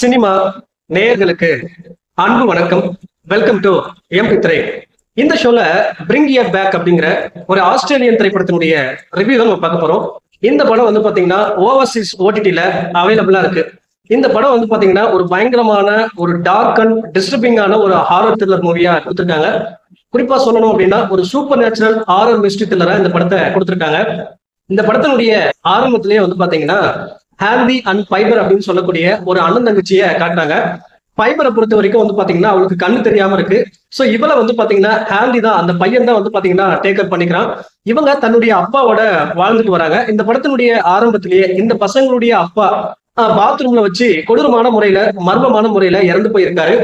Cinema நேயர்களுக்கு அன்பு வணக்கம். வெல்கம் டு எம்பி திரை. இந்த ஷோல பிரிங் இயர் பேக் அப்படிங்கிற ஒரு ஆஸ்திரேலியன் திரைப்படத்தினுடைய ரிவ்யூ தான் நம்ம பார்க்க போறோம். இந்த படம் வந்து பாத்தீங்கன்னா ஓவர்சீஸ் ஓடிடில அவைலபிளா இருக்கு. இந்த படம் வந்து பாத்தீங்கன்னா ஒரு பயங்கரமான ஒரு டார்க் அண்ட் டிஸ்டர்பிங்கான ஒரு ஹாரர் த்ரில்லர் மூவியா கொடுத்திருக்காங்க. குறிப்பா சொல்லணும் அப்படின்னா ஒரு சூப்பர் நேச்சுரல் ஹாரர் மிஸ்ட்ரி த்ரில்லரா இந்த படத்தை கொடுத்திருக்காங்க. இந்த படத்தினுடைய ஆரம்பத்திலேயே வந்து பாத்தீங்கன்னா ஹாந்தி அண்ட் ஃபைபர் அப்படின்னு சொல்லக்கூடிய ஒரு அண்ணன் தங்கச்சியை காட்டுறாங்க. ஃபைபரை பொறுத்த வரைக்கும் வந்து பாத்தீங்கன்னா அவளுக்கு கண்ணு தெரியாம இருக்கு. சோ இவளை வந்து பாத்தீங்கன்னா ஹாந்தி தான், அந்த பையன் தான் வந்து பாத்தீங்கன்னா டேக்கப் பண்ணிக்கிறான். இவங்க தன்னுடைய அப்பாவோட வாழ்ந்துட்டு வராங்க. இந்த படத்தினுடைய ஆரம்பத்திலேயே இந்த பசங்களுடைய அப்பா பாத்ரூம்ல வச்சு கொடூரமான முறையில மர்மமான முறையில இறந்து போயிருக்காரு.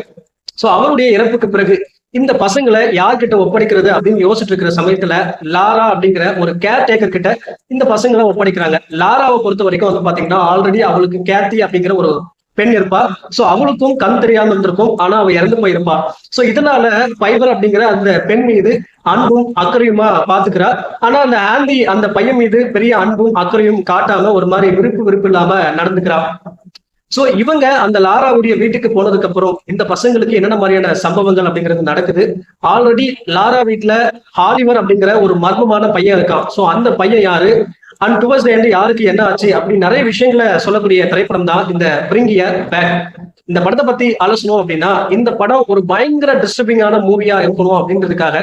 சோ அவருடைய இறப்புக்கு பிறகு இந்த பசங்களை யார்கிட்ட ஒப்படைக்கிறது அப்படின்னு யோசிச்சுட்டு இருக்கிற சமயத்துல லாரா அப்படிங்கிற ஒரு கேர் டேக்கர் கிட்ட இந்த பசங்களை ஒப்படைக்கிறாங்க. லாராவை பொறுத்த வரைக்கும் வந்து பாத்தீங்கன்னா ஆல்ரெடி அவளுக்கு கேத்தி அப்படிங்கிற ஒரு பெண் இருப்பா. சோ அவளுக்கும் கண் தெரியாம இருந்திருக்கும், ஆனா அவ இறந்து போயிருப்பா. சோ இதனால ஃபைபர் அப்படிங்கிற அந்த பெண் மீது அன்பும் அக்கறையுமா பாத்துக்கிறா. ஆனா அந்த ஆந்தி அந்த பையன் மீது பெரிய அன்பும் அக்கறையும் காட்டாம ஒரு மாதிரி விருப்பு இல்லாம நடந்துக்கிறா. சோ இவங்க அந்த லாராவுடைய வீட்டுக்கு போனதுக்கு அப்புறம் இந்த பசங்களுக்கு என்னென்ன மாதிரியான சம்பவங்கள் அப்படிங்கிறது நடக்குது. ஆல்ரெடி லாரா வீட்டுல ஹாலிவர் அப்படிங்கிற ஒரு மர்மமான பையன் இருக்கான். சோ அந்த பையன் யாரு அண்ட் டுவர்ட்ஸ் எண்ட் யாருக்கு என்ன ஆச்சு அப்படின்னு நிறைய விஷயங்களை சொல்லக்கூடிய திரைப்படம் தான் இந்த பிரிங் இயர் பேக். இந்த படத்தை பத்தி ஆலோசனம் அப்படின்னா இந்த படம் ஒரு பயங்கர டிஸ்டர்பிங்கான மூவியா இருக்கணும் அப்படின்றதுக்காக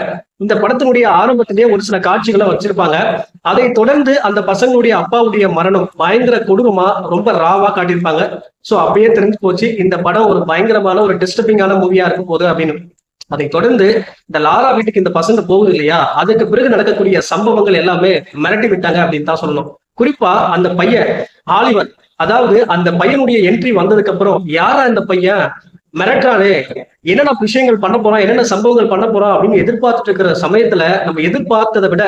இந்த படத்தினுடைய ஆரம்பத்திலேயே ஒரு சில காட்சிகளை வச்சிருப்பாங்க. அதை தொடர்ந்து அந்த பசங்களுடைய அப்பாவுடைய மரணம் பயங்கர கொடூரமா ரொம்ப ராவா காட்டியிருப்பாங்க. சோ அப்பயே தெரிஞ்சு போச்சு இந்த படம் ஒரு பயங்கரமான ஒரு டிஸ்டர்பிங்கான மூவியா இருக்கும் போது அப்படின்னு. அதை தொடர்ந்து இந்த லாரா வீட்டுக்கு இந்த பசங்க போகுது இல்லையா, அதுக்கு பிறகு நடக்கக்கூடிய சம்பவங்கள் எல்லாமே மிரட்டி விட்டாங்க அப்படின்னு தான் சொல்லணும். குறிப்பா அந்த பையன் ஆலிவர், அதாவது அந்த பையனுடைய என்ட்ரி வந்ததுக்கு அப்புறம் யாரா இந்த பையன் மிரட்டானே, என்னென்ன விஷயங்கள் பண்ண போறான், என்னென்ன சம்பவங்கள் பண்ண போறான் அப்படின்னு எதிர்பார்த்துட்டு இருக்கிற சமயத்துல நம்ம எதிர்பார்த்ததை விட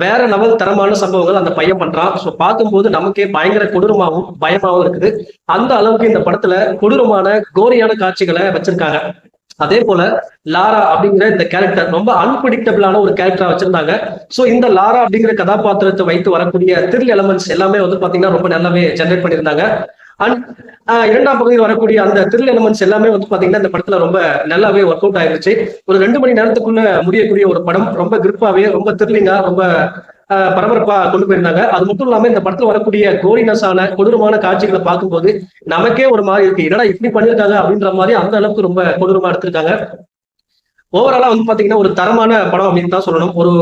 வேற லெவல் தரமான சம்பவங்கள் அந்த பையன் பண்றான். சோ பார்க்கும்போது நமக்கே பயங்கர கொடூரமாகவும் பயமாவும் இருக்குது. அந்த அளவுக்கு இந்த படத்துல கொடூரமான கோரியான காட்சிகளை வச்சிருக்காங்க. அதே போல லாரா அப்படிங்கிற இந்த கேரக்டர் ரொம்ப அன்பிரிடிக்டபிளான ஒரு கேரக்டரா வச்சிருந்தாங்க. சோ இந்த லாரா அப்படிங்கிற கதாபாத்திரத்தை வைத்து வரக்கூடிய த்ரில் எலமெண்ட்ஸ் எல்லாமே வந்து பாத்தீங்கன்னா ரொம்ப நல்லாவே ஜெனரேட் பண்ணியிருந்தாங்க. அண்ட் இரண்டாம் பகுதியில் வரக்கூடிய அந்த த்ரில் எலமெண்ட்ஸ் எல்லாமே வந்து பாத்தீங்கன்னா இந்த படத்துல ரொம்ப நல்லாவே ஒர்க் அவுட் ஆயிருச்சு. ஒரு 2 மணி நேரத்துக்குள்ள முடியக்கூடிய ஒரு படம், ரொம்ப கிரிப்பாவே ரொம்ப த்ரில்லிங்கா ரொம்ப பரபரப்பா கொண்டு போயிருந்தாங்க. அது மட்டும் இல்லாம இந்த படத்துல வரக்கூடிய கோரினஸான கொடூரமான காட்சிகளை பார்க்கும்போது நமக்கே ஒரு மாதிரி இருக்கு, என்னடா இப்படி பண்ணிருக்காங்க அப்படின்ற மாதிரி அந்த அளவுக்கு ரொம்ப கொடூரமா எடுத்திருக்காங்க. ஓவராலா வந்து பாத்தீங்கன்னா ஒரு தரமான படம் அப்படின்னு தான் சொல்லணும். ஒரு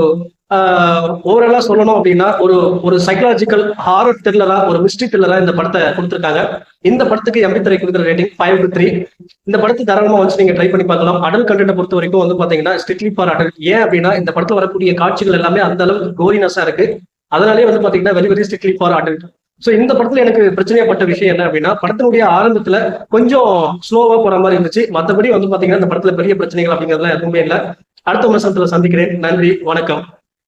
ஓவராலா சொல்லணும் அப்படின்னா ஒரு ஒரு சைக்கலாஜிக்கல் ஹாரர் த்ரில்லரா ஒரு மிஸ்ட்ரி த்ரில்லரா இந்த படத்தை கொடுத்திருக்காங்க. இந்த படத்துக்கு எம்பி திரை கொடுக்குற ரேட்டிங் 5/3. இந்த படத்தை தாராளமா வந்து நீங்க ட்ரை பண்ணி பார்க்கலாம். அடல்ட் கண்டென்ட் பொறுத்த வரைக்கும் வந்து பாத்தீங்கன்னா ஸ்ட்ரிக்ட்லி ஃபார் அடல்ட். ஏன் அப்படின்னா இந்த படத்துல வரக்கூடிய காட்சிகள் எல்லாமே அந்த அளவுக்கு கோரினஸா இருக்கு. அதனாலே வந்து பாத்தீங்கன்னா very strictly for adult. So இந்த படத்துல எனக்கு பிரச்சனையாப்பட்ட விஷயம் என்ன அப்படின்னா படத்தினுடைய ஆரம்பத்துல கொஞ்சம் ஸ்லோவா போற மாதிரி இருந்துச்சு. மற்றபடி வந்து பாத்தீங்கன்னா இந்த படத்துல பெரிய பிரச்சனைகள் அப்படிங்கிறதுலாம் எதுவுமே இல்லை. அடுத்த விமர்சனத்துல சந்திக்கிறேன். நன்றி, வணக்கம்.